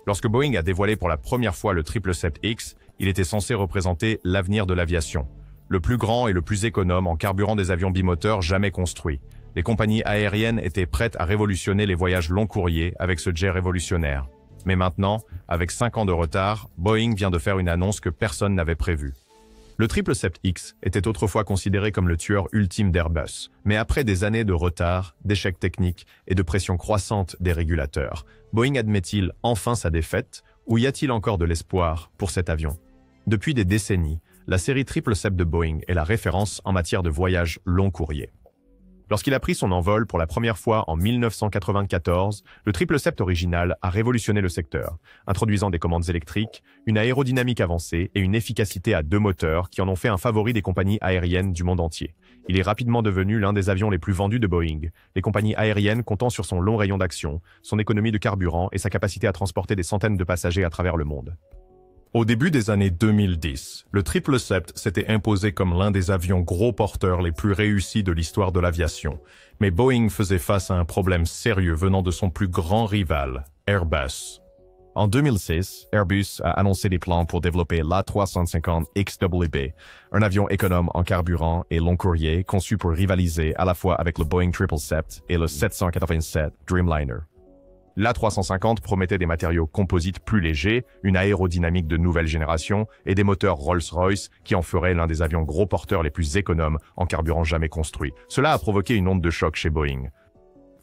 Lorsque Boeing a dévoilé pour la première fois le 777X, il était censé représenter l'avenir de l'aviation. Le plus grand et le plus économe en carburant des avions bimoteurs jamais construits. Les compagnies aériennes étaient prêtes à révolutionner les voyages long courriers avec ce jet révolutionnaire. Mais maintenant, avec 5 ans de retard, Boeing vient de faire une annonce que personne n'avait prévue. Le 777X était autrefois considéré comme le tueur ultime d'Airbus, mais après des années de retard, d'échecs techniques et de pression croissante des régulateurs, Boeing admet-il enfin sa défaite, ou y a-t-il encore de l'espoir pour cet avion? Depuis des décennies, la série 777 de Boeing est la référence en matière de voyages long courriers. Lorsqu'il a pris son envol pour la première fois en 1994, le 777 original a révolutionné le secteur, introduisant des commandes électriques, une aérodynamique avancée et une efficacité à 2 moteurs qui en ont fait un favori des compagnies aériennes du monde entier. Il est rapidement devenu l'un des avions les plus vendus de Boeing, les compagnies aériennes comptant sur son long rayon d'action, son économie de carburant et sa capacité à transporter des centaines de passagers à travers le monde. Au début des années 2010, le 777 s'était imposé comme l'un des avions gros porteurs les plus réussis de l'histoire de l'aviation. Mais Boeing faisait face à un problème sérieux venant de son plus grand rival, Airbus. En 2006, Airbus a annoncé des plans pour développer l'A350XWB, un avion économe en carburant et long courrier conçu pour rivaliser à la fois avec le Boeing 777 et le 787 Dreamliner. L'A350 promettait des matériaux composites plus légers, une aérodynamique de nouvelle génération et des moteurs Rolls-Royce qui en feraient l'un des avions gros porteurs les plus économes en carburant jamais construits. Cela a provoqué une onde de choc chez Boeing.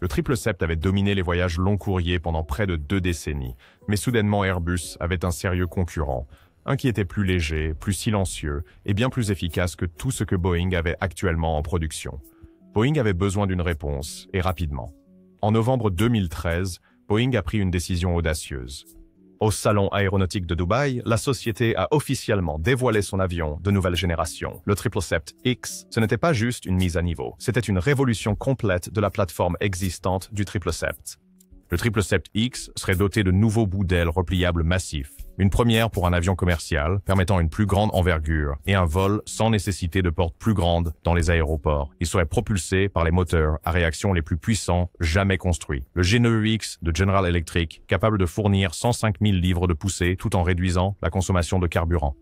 Le 777 avait dominé les voyages long courriers pendant près de 2 décennies, mais soudainement Airbus avait un sérieux concurrent, un qui était plus léger, plus silencieux et bien plus efficace que tout ce que Boeing avait actuellement en production. Boeing avait besoin d'une réponse, et rapidement. En novembre 2013, Boeing a pris une décision audacieuse. Au salon aéronautique de Dubaï, la société a officiellement dévoilé son avion de nouvelle génération, le 777X. Ce n'était pas juste une mise à niveau, c'était une révolution complète de la plateforme existante du 777. Le 777X serait doté de nouveaux bouts d'ailes repliables massifs, une première pour un avion commercial permettant une plus grande envergure et un vol sans nécessité de portes plus grandes dans les aéroports. Il serait propulsé par les moteurs à réaction les plus puissants jamais construits. Le G9X de General Electric, capable de fournir 105 000 livres de poussée tout en réduisant la consommation de carburant.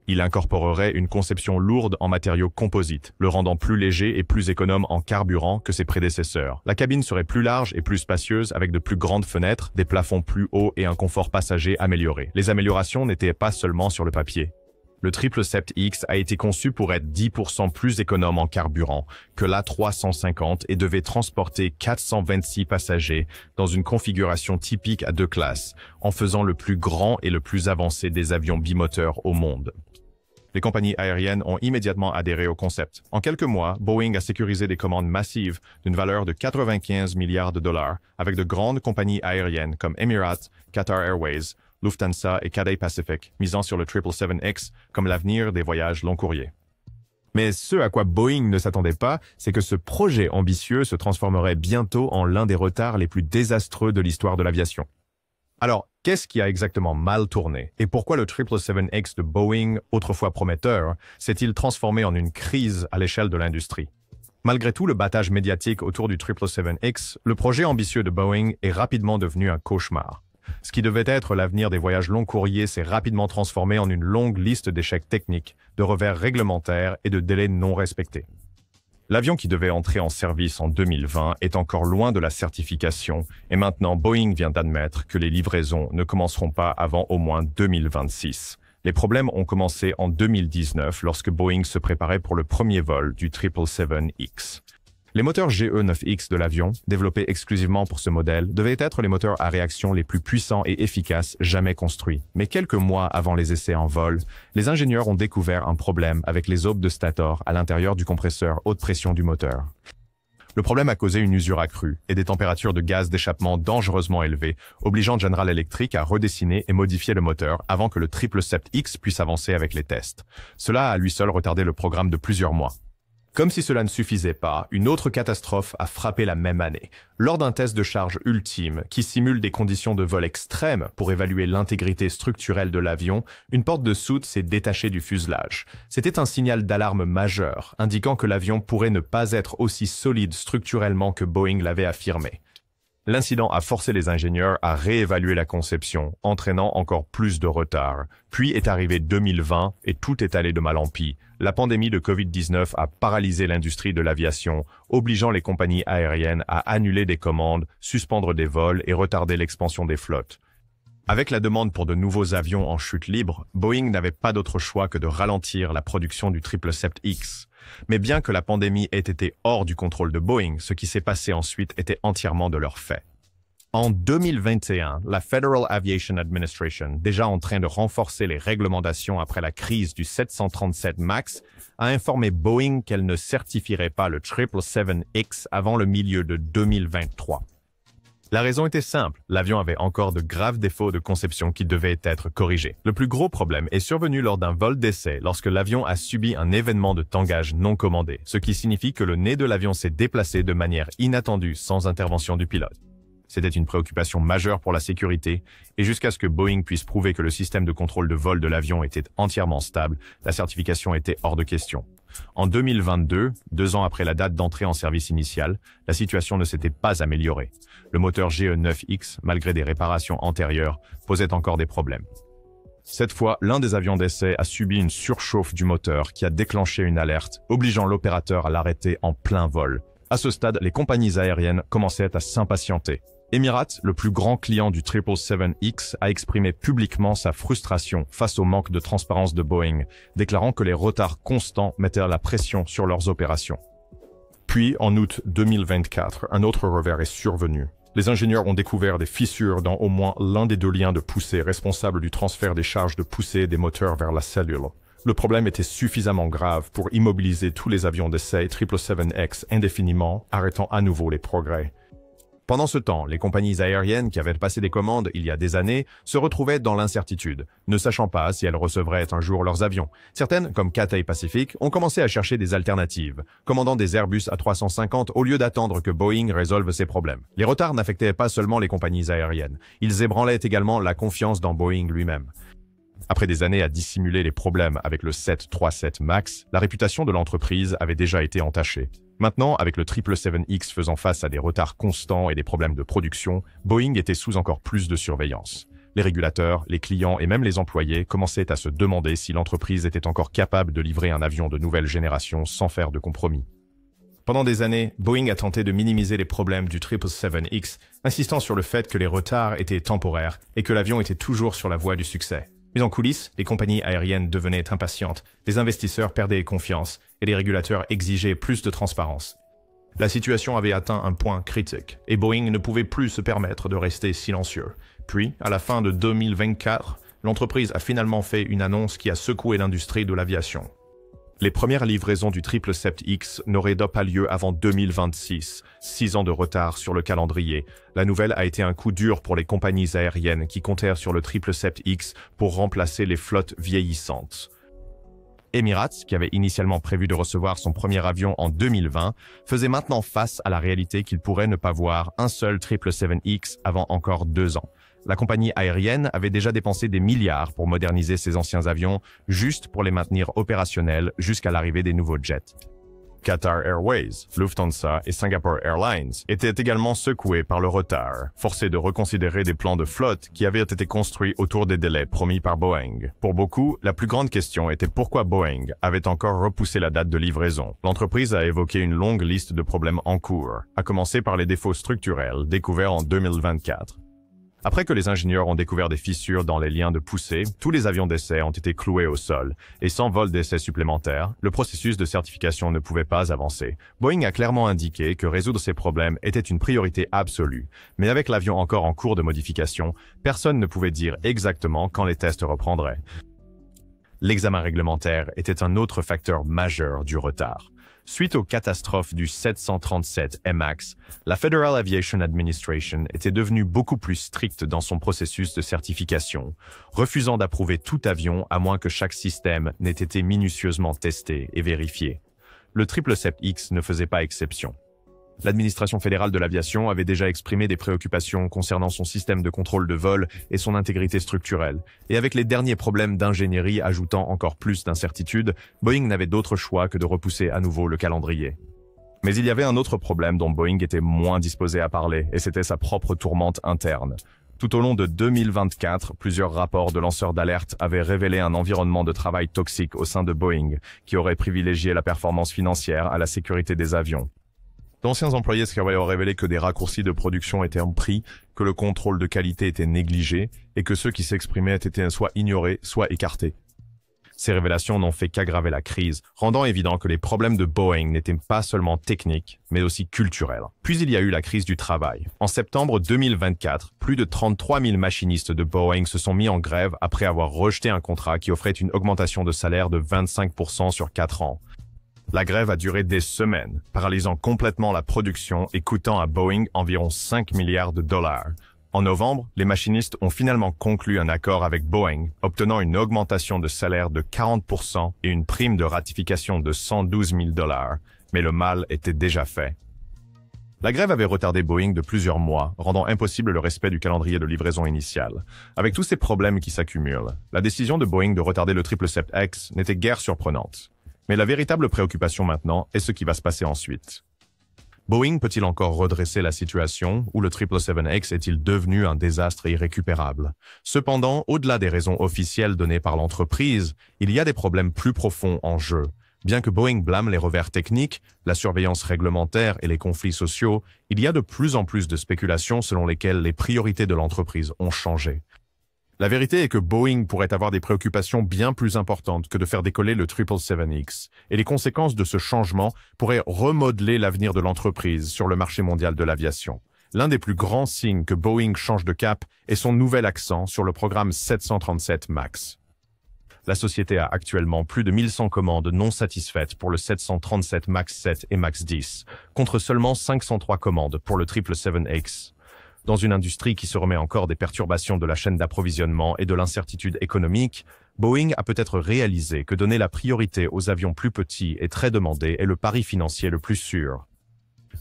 Il incorporerait une conception lourde en matériaux composites, le rendant plus léger et plus économe en carburant que ses prédécesseurs. La cabine serait plus large et plus spacieuse avec de plus grandes fenêtres, des plafonds plus hauts et un confort passager amélioré. Les améliorations n'étaient pas seulement sur le papier. Le 777X a été conçu pour être 10% plus économe en carburant que l'A350 et devait transporter 426 passagers dans une configuration typique à 2 classes, en faisant le plus grand et le plus avancé des avions bimoteurs au monde. Les compagnies aériennes ont immédiatement adhéré au concept. En quelques mois, Boeing a sécurisé des commandes massives d'une valeur de 95 milliards de dollars avec de grandes compagnies aériennes comme Emirates, Qatar Airways, Lufthansa et Cathay Pacific, misant sur le 777X comme l'avenir des voyages long courriers. Mais ce à quoi Boeing ne s'attendait pas, c'est que ce projet ambitieux se transformerait bientôt en l'un des retards les plus désastreux de l'histoire de l'aviation. Alors, qu'est-ce qui a exactement mal tourné et pourquoi le 777X de Boeing, autrefois prometteur, s'est-il transformé en une crise à l'échelle de l'industrie? Malgré tout le battage médiatique autour du 777X, le projet ambitieux de Boeing est rapidement devenu un cauchemar. Ce qui devait être l'avenir des voyages long courriers s'est rapidement transformé en une longue liste d'échecs techniques, de revers réglementaires et de délais non respectés. L'avion qui devait entrer en service en 2020 est encore loin de la certification et maintenant Boeing vient d'admettre que les livraisons ne commenceront pas avant au moins 2026. Les problèmes ont commencé en 2019 lorsque Boeing se préparait pour le premier vol du 777X. Les moteurs GE9X de l'avion, développés exclusivement pour ce modèle, devaient être les moteurs à réaction les plus puissants et efficaces jamais construits. Mais quelques mois avant les essais en vol, les ingénieurs ont découvert un problème avec les aubes de stator à l'intérieur du compresseur haute pression du moteur. Le problème a causé une usure accrue et des températures de gaz d'échappement dangereusement élevées, obligeant General Electric à redessiner et modifier le moteur avant que le 777X puisse avancer avec les tests. Cela a à lui seul retardé le programme de plusieurs mois. Comme si cela ne suffisait pas, une autre catastrophe a frappé la même année. Lors d'un test de charge ultime, qui simule des conditions de vol extrêmes pour évaluer l'intégrité structurelle de l'avion, une porte de soute s'est détachée du fuselage. C'était un signal d'alarme majeur, indiquant que l'avion pourrait ne pas être aussi solide structurellement que Boeing l'avait affirmé. L'incident a forcé les ingénieurs à réévaluer la conception, entraînant encore plus de retard. Puis est arrivé 2020 et tout est allé de mal en pis. La pandémie de Covid-19 a paralysé l'industrie de l'aviation, obligeant les compagnies aériennes à annuler des commandes, suspendre des vols et retarder l'expansion des flottes. Avec la demande pour de nouveaux avions en chute libre, Boeing n'avait pas d'autre choix que de ralentir la production du 777X. Mais bien que la pandémie ait été hors du contrôle de Boeing, ce qui s'est passé ensuite était entièrement de leur fait. En 2021, la Federal Aviation Administration, déjà en train de renforcer les réglementations après la crise du 737 MAX, a informé Boeing qu'elle ne certifierait pas le 777X avant le milieu de 2023. La raison était simple, l'avion avait encore de graves défauts de conception qui devaient être corrigés. Le plus gros problème est survenu lors d'un vol d'essai lorsque l'avion a subi un événement de tangage non commandé, ce qui signifie que le nez de l'avion s'est déplacé de manière inattendue sans intervention du pilote. C'était une préoccupation majeure pour la sécurité, et jusqu'à ce que Boeing puisse prouver que le système de contrôle de vol de l'avion était entièrement stable, la certification était hors de question. En 2022, 2 ans après la date d'entrée en service initiale, la situation ne s'était pas améliorée. Le moteur GE9X, malgré des réparations antérieures, posait encore des problèmes. Cette fois, l'un des avions d'essai a subi une surchauffe du moteur qui a déclenché une alerte, obligeant l'opérateur à l'arrêter en plein vol. À ce stade, les compagnies aériennes commençaient à s'impatienter. Emirates, le plus grand client du 777X, a exprimé publiquement sa frustration face au manque de transparence de Boeing, déclarant que les retards constants mettaient la pression sur leurs opérations. Puis, en août 2024, un autre revers est survenu. Les ingénieurs ont découvert des fissures dans au moins l'un des 2 liens de poussée responsables du transfert des charges de poussée des moteurs vers la cellule. Le problème était suffisamment grave pour immobiliser tous les avions d'essai 777X indéfiniment, arrêtant à nouveau les progrès. Pendant ce temps, les compagnies aériennes qui avaient passé des commandes il y a des années se retrouvaient dans l'incertitude, ne sachant pas si elles recevraient un jour leurs avions. Certaines, comme Cathay Pacific, ont commencé à chercher des alternatives, commandant des Airbus A350 au lieu d'attendre que Boeing résolve ses problèmes. Les retards n'affectaient pas seulement les compagnies aériennes, ils ébranlaient également la confiance dans Boeing lui-même. Après des années à dissimuler les problèmes avec le 737 MAX, la réputation de l'entreprise avait déjà été entachée. Maintenant, avec le 777X faisant face à des retards constants et des problèmes de production, Boeing était sous encore plus de surveillance. Les régulateurs, les clients et même les employés commençaient à se demander si l'entreprise était encore capable de livrer un avion de nouvelle génération sans faire de compromis. Pendant des années, Boeing a tenté de minimiser les problèmes du 777X, insistant sur le fait que les retards étaient temporaires et que l'avion était toujours sur la voie du succès. Mais en coulisses, les compagnies aériennes devenaient impatientes, les investisseurs perdaient confiance et les régulateurs exigeaient plus de transparence. La situation avait atteint un point critique et Boeing ne pouvait plus se permettre de rester silencieux. Puis, à la fin de 2024, l'entreprise a finalement fait une annonce qui a secoué l'industrie de l'aviation. Les premières livraisons du 777X n'auraient pas lieu avant 2026, 6 ans de retard sur le calendrier. La nouvelle a été un coup dur pour les compagnies aériennes qui comptèrent sur le 777X pour remplacer les flottes vieillissantes. Emirates, qui avait initialement prévu de recevoir son premier avion en 2020, faisait maintenant face à la réalité qu'il pourrait ne pas voir un seul 777X avant encore 2 ans. La compagnie aérienne avait déjà dépensé des milliards pour moderniser ses anciens avions, juste pour les maintenir opérationnels jusqu'à l'arrivée des nouveaux jets. Qatar Airways, Lufthansa et Singapore Airlines étaient également secoués par le retard, forcés de reconsidérer des plans de flotte qui avaient été construits autour des délais promis par Boeing. Pour beaucoup, la plus grande question était pourquoi Boeing avait encore repoussé la date de livraison. L'entreprise a évoqué une longue liste de problèmes en cours, à commencer par les défauts structurels découverts en 2024. Après que les ingénieurs ont découvert des fissures dans les liens de poussée, tous les avions d'essai ont été cloués au sol, et sans vol d'essai supplémentaire, le processus de certification ne pouvait pas avancer. Boeing a clairement indiqué que résoudre ces problèmes était une priorité absolue, mais avec l'avion encore en cours de modification, personne ne pouvait dire exactement quand les tests reprendraient. L'examen réglementaire était un autre facteur majeur du retard. Suite aux catastrophes du 737 MAX, la Federal Aviation Administration était devenue beaucoup plus stricte dans son processus de certification, refusant d'approuver tout avion à moins que chaque système n'ait été minutieusement testé et vérifié. Le 777X ne faisait pas exception. L'administration fédérale de l'aviation avait déjà exprimé des préoccupations concernant son système de contrôle de vol et son intégrité structurelle, et avec les derniers problèmes d'ingénierie ajoutant encore plus d'incertitudes, Boeing n'avait d'autre choix que de repousser à nouveau le calendrier. Mais il y avait un autre problème dont Boeing était moins disposé à parler, et c'était sa propre tourmente interne. Tout au long de 2024, plusieurs rapports de lanceurs d'alerte avaient révélé un environnement de travail toxique au sein de Boeing, qui aurait privilégié la performance financière à la sécurité des avions. D'anciens employés ont révélé que des raccourcis de production étaient pris, que le contrôle de qualité était négligé, et que ceux qui s'exprimaient étaient soit ignorés, soit écartés. Ces révélations n'ont fait qu'aggraver la crise, rendant évident que les problèmes de Boeing n'étaient pas seulement techniques, mais aussi culturels. Puis il y a eu la crise du travail. En septembre 2024, plus de 33 000 machinistes de Boeing se sont mis en grève après avoir rejeté un contrat qui offrait une augmentation de salaire de 25% sur 4 ans. La grève a duré des semaines, paralysant complètement la production et coûtant à Boeing environ 5 milliards de dollars. En novembre, les machinistes ont finalement conclu un accord avec Boeing, obtenant une augmentation de salaire de 40% et une prime de ratification de 112 000 dollars, mais le mal était déjà fait. La grève avait retardé Boeing de plusieurs mois, rendant impossible le respect du calendrier de livraison initial. Avec tous ces problèmes qui s'accumulent, la décision de Boeing de retarder le 777X n'était guère surprenante. Mais la véritable préoccupation maintenant est ce qui va se passer ensuite. Boeing peut-il encore redresser la situation ou le 777X est-il devenu un désastre irrécupérable? Cependant, au-delà des raisons officielles données par l'entreprise, il y a des problèmes plus profonds en jeu. Bien que Boeing blâme les revers techniques, la surveillance réglementaire et les conflits sociaux, il y a de plus en plus de spéculations selon lesquelles les priorités de l'entreprise ont changé. La vérité est que Boeing pourrait avoir des préoccupations bien plus importantes que de faire décoller le 777X, et les conséquences de ce changement pourraient remodeler l'avenir de l'entreprise sur le marché mondial de l'aviation. L'un des plus grands signes que Boeing change de cap est son nouvel accent sur le programme 737 MAX. La société a actuellement plus de 1100 commandes non satisfaites pour le 737 MAX 7 et MAX 10, contre seulement 503 commandes pour le 777X. Dans une industrie qui se remet encore des perturbations de la chaîne d'approvisionnement et de l'incertitude économique, Boeing a peut-être réalisé que donner la priorité aux avions plus petits et très demandés est le pari financier le plus sûr.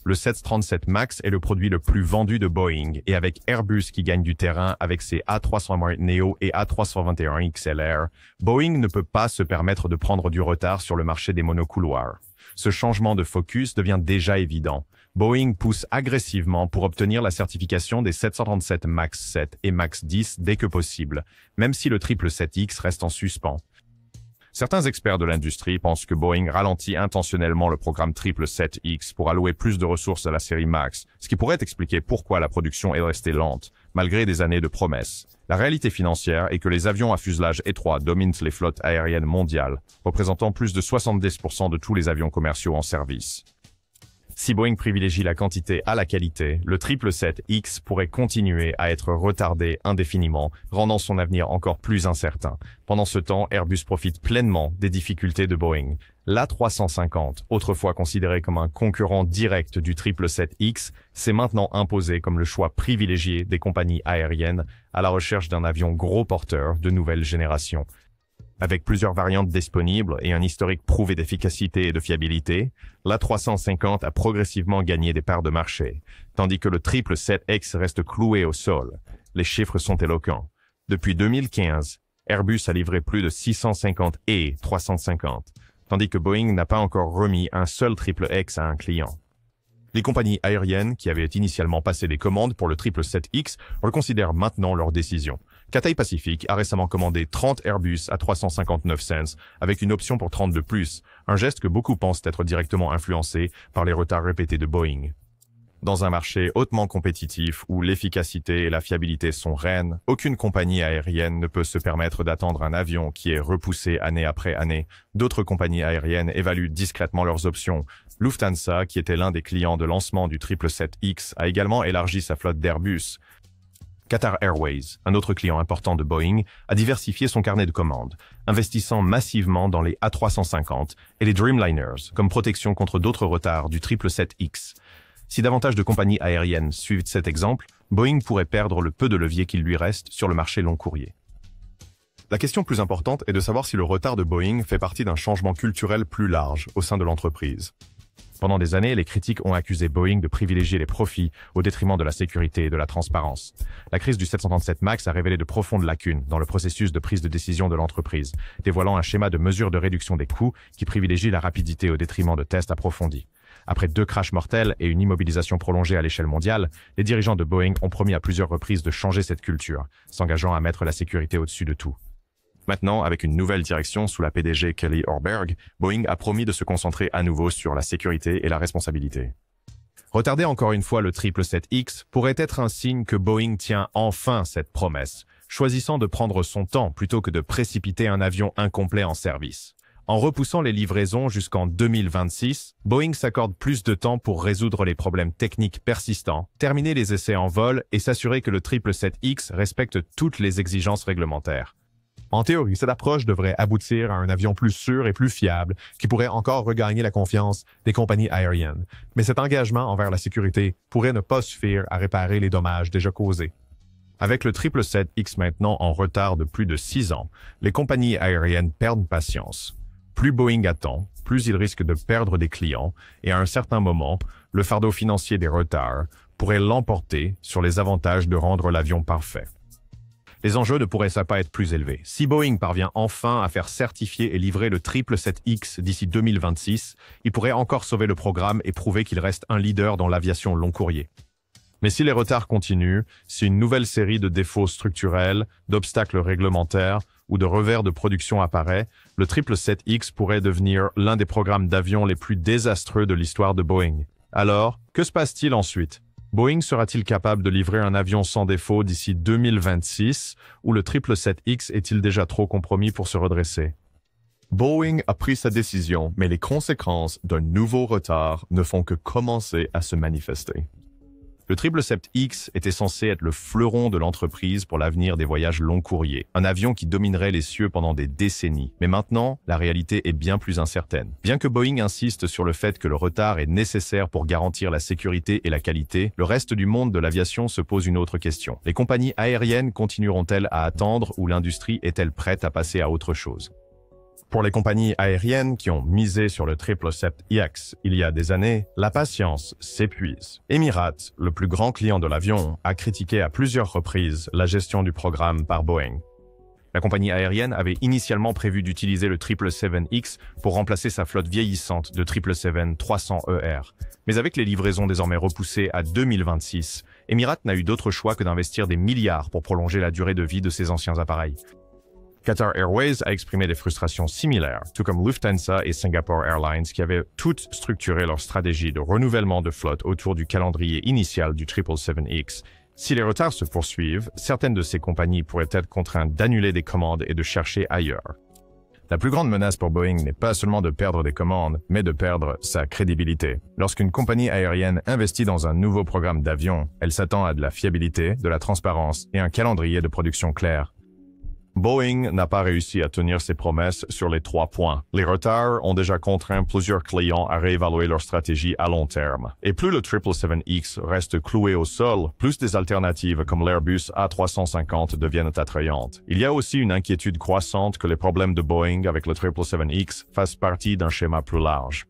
Le 737 MAX est le produit le plus vendu de Boeing, et avec Airbus qui gagne du terrain avec ses A320neo et A321 XLR, Boeing ne peut pas se permettre de prendre du retard sur le marché des monocouloirs. Ce changement de focus devient déjà évident. Boeing pousse agressivement pour obtenir la certification des 737 MAX 7 et MAX 10 dès que possible, même si le 777X reste en suspens. Certains experts de l'industrie pensent que Boeing ralentit intentionnellement le programme 777X pour allouer plus de ressources à la série MAX, ce qui pourrait expliquer pourquoi la production est restée lente, malgré des années de promesses. La réalité financière est que les avions à fuselage étroit dominent les flottes aériennes mondiales, représentant plus de 70% de tous les avions commerciaux en service. Si Boeing privilégie la quantité à la qualité, le 777X pourrait continuer à être retardé indéfiniment, rendant son avenir encore plus incertain. Pendant ce temps, Airbus profite pleinement des difficultés de Boeing. L'A350, autrefois considéré comme un concurrent direct du 777X, s'est maintenant imposé comme le choix privilégié des compagnies aériennes à la recherche d'un avion gros porteur de nouvelle génération. Avec plusieurs variantes disponibles et un historique prouvé d'efficacité et de fiabilité, l'A350 a progressivement gagné des parts de marché, tandis que le 777X reste cloué au sol. Les chiffres sont éloquents. Depuis 2015, Airbus a livré plus de 650 et 350, tandis que Boeing n'a pas encore remis un seul 777X à un client. Les compagnies aériennes qui avaient initialement passé des commandes pour le 777X reconsidèrent maintenant leur décision. Cathay Pacific a récemment commandé 30 Airbus à 359 cents avec une option pour 30 de plus, un geste que beaucoup pensent être directement influencé par les retards répétés de Boeing. Dans un marché hautement compétitif où l'efficacité et la fiabilité sont reines, aucune compagnie aérienne ne peut se permettre d'attendre un avion qui est repoussé année après année. D'autres compagnies aériennes évaluent discrètement leurs options. Lufthansa, qui était l'un des clients de lancement du 777X, a également élargi sa flotte d'Airbus. Qatar Airways, un autre client important de Boeing, a diversifié son carnet de commandes, investissant massivement dans les A350 et les Dreamliners comme protection contre d'autres retards du 777X. Si davantage de compagnies aériennes suivent cet exemple, Boeing pourrait perdre le peu de levier qu'il lui reste sur le marché long courrier. La question plus importante est de savoir si le retard de Boeing fait partie d'un changement culturel plus large au sein de l'entreprise. Pendant des années, les critiques ont accusé Boeing de privilégier les profits au détriment de la sécurité et de la transparence. La crise du 737 MAX a révélé de profondes lacunes dans le processus de prise de décision de l'entreprise, dévoilant un schéma de mesure de réduction des coûts qui privilégie la rapidité au détriment de tests approfondis. Après 2 crashs mortels et une immobilisation prolongée à l'échelle mondiale, les dirigeants de Boeing ont promis à plusieurs reprises de changer cette culture, s'engageant à mettre la sécurité au-dessus de tout. Maintenant, avec une nouvelle direction sous la PDG Kelly Orberg, Boeing a promis de se concentrer à nouveau sur la sécurité et la responsabilité. Retarder encore une fois le 777X pourrait être un signe que Boeing tient enfin cette promesse, choisissant de prendre son temps plutôt que de précipiter un avion incomplet en service. En repoussant les livraisons jusqu'en 2026, Boeing s'accorde plus de temps pour résoudre les problèmes techniques persistants, terminer les essais en vol et s'assurer que le 777X respecte toutes les exigences réglementaires. En théorie, cette approche devrait aboutir à un avion plus sûr et plus fiable qui pourrait encore regagner la confiance des compagnies aériennes. Mais cet engagement envers la sécurité pourrait ne pas suffire à réparer les dommages déjà causés. Avec le 777X maintenant en retard de plus de 6 ans, les compagnies aériennes perdent patience. Plus Boeing attend, plus il risque de perdre des clients et à un certain moment, le fardeau financier des retards pourrait l'emporter sur les avantages de rendre l'avion parfait. Les enjeux ne pourraient pas être plus élevés. Si Boeing parvient enfin à faire certifier et livrer le 777X d'ici 2026, il pourrait encore sauver le programme et prouver qu'il reste un leader dans l'aviation long courrier. Mais si les retards continuent, si une nouvelle série de défauts structurels, d'obstacles réglementaires ou de revers de production apparaît, le 777X pourrait devenir l'un des programmes d'avion les plus désastreux de l'histoire de Boeing. Alors, que se passe-t-il ensuite? Boeing sera-t-il capable de livrer un avion sans défaut d'ici 2026 ou le 777X est-il déjà trop compromis pour se redresser? Boeing a pris sa décision, mais les conséquences d'un nouveau retard ne font que commencer à se manifester. Le 777X était censé être le fleuron de l'entreprise pour l'avenir des voyages long courriers, un avion qui dominerait les cieux pendant des décennies. Mais maintenant, la réalité est bien plus incertaine. Bien que Boeing insiste sur le fait que le retard est nécessaire pour garantir la sécurité et la qualité, le reste du monde de l'aviation se pose une autre question. Les compagnies aériennes continueront-elles à attendre ou l'industrie est-elle prête à passer à autre chose? Pour les compagnies aériennes qui ont misé sur le 777X il y a des années, la patience s'épuise. Emirates, le plus grand client de l'avion, a critiqué à plusieurs reprises la gestion du programme par Boeing. La compagnie aérienne avait initialement prévu d'utiliser le 777X pour remplacer sa flotte vieillissante de 777-300ER. Mais avec les livraisons désormais repoussées à 2026, Emirates n'a eu d'autre choix que d'investir des milliards pour prolonger la durée de vie de ses anciens appareils. Qatar Airways a exprimé des frustrations similaires, tout comme Lufthansa et Singapore Airlines qui avaient toutes structuré leur stratégie de renouvellement de flotte autour du calendrier initial du 777X. Si les retards se poursuivent, certaines de ces compagnies pourraient être contraintes d'annuler des commandes et de chercher ailleurs. La plus grande menace pour Boeing n'est pas seulement de perdre des commandes, mais de perdre sa crédibilité. Lorsqu'une compagnie aérienne investit dans un nouveau programme d'avion, elle s'attend à de la fiabilité, de la transparence et un calendrier de production clair. Boeing n'a pas réussi à tenir ses promesses sur les 3 points. Les retards ont déjà contraint plusieurs clients à réévaluer leur stratégie à long terme. Et plus le 777X reste cloué au sol, plus des alternatives comme l'Airbus A350 deviennent attrayantes. Il y a aussi une inquiétude croissante que les problèmes de Boeing avec le 777X fassent partie d'un schéma plus large.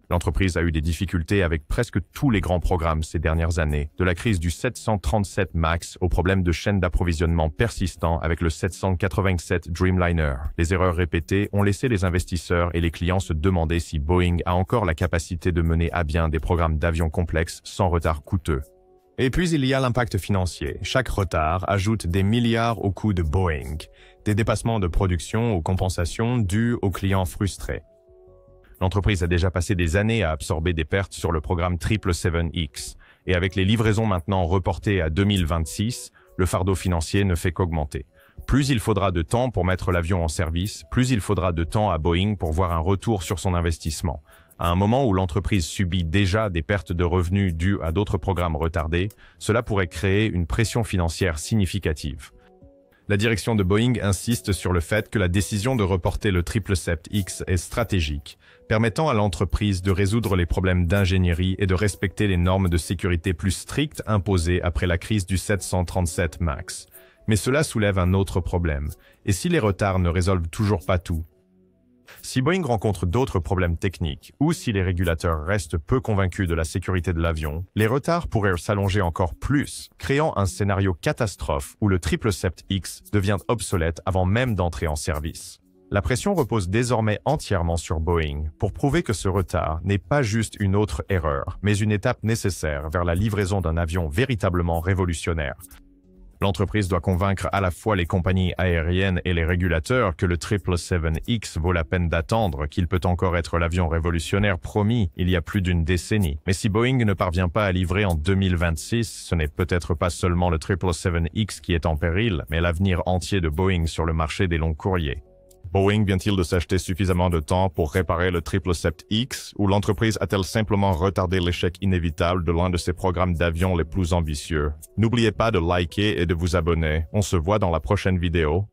L'entreprise a eu des difficultés avec presque tous les grands programmes ces dernières années, de la crise du 737 MAX au problème de chaîne d'approvisionnement persistant avec le 787 Dreamliner. Les erreurs répétées ont laissé les investisseurs et les clients se demander si Boeing a encore la capacité de mener à bien des programmes d'avions complexes sans retard coûteux. Et puis il y a l'impact financier. Chaque retard ajoute des milliards au coût de Boeing, des dépassements de production ou compensations dus aux clients frustrés. L'entreprise a déjà passé des années à absorber des pertes sur le programme 777X, et avec les livraisons maintenant reportées à 2026, le fardeau financier ne fait qu'augmenter. Plus il faudra de temps pour mettre l'avion en service, plus il faudra de temps à Boeing pour voir un retour sur son investissement. À un moment où l'entreprise subit déjà des pertes de revenus dues à d'autres programmes retardés, cela pourrait créer une pression financière significative. La direction de Boeing insiste sur le fait que la décision de reporter le 777X est stratégique, permettant à l'entreprise de résoudre les problèmes d'ingénierie et de respecter les normes de sécurité plus strictes imposées après la crise du 737 MAX. Mais cela soulève un autre problème. Et si les retards ne résolvent toujours pas tout? Si Boeing rencontre d'autres problèmes techniques ou si les régulateurs restent peu convaincus de la sécurité de l'avion, les retards pourraient s'allonger encore plus, créant un scénario catastrophe où le 777X devient obsolète avant même d'entrer en service. La pression repose désormais entièrement sur Boeing pour prouver que ce retard n'est pas juste une autre erreur, mais une étape nécessaire vers la livraison d'un avion véritablement révolutionnaire. L'entreprise doit convaincre à la fois les compagnies aériennes et les régulateurs que le 777X vaut la peine d'attendre, qu'il peut encore être l'avion révolutionnaire promis il y a plus d'une décennie. Mais si Boeing ne parvient pas à livrer en 2026, ce n'est peut-être pas seulement le 777X qui est en péril, mais l'avenir entier de Boeing sur le marché des longs courriers. Boeing vient-il de s'acheter suffisamment de temps pour réparer le 777X ou l'entreprise a-t-elle simplement retardé l'échec inévitable de l'un de ses programmes d'avions les plus ambitieux? N'oubliez pas de liker et de vous abonner. On se voit dans la prochaine vidéo.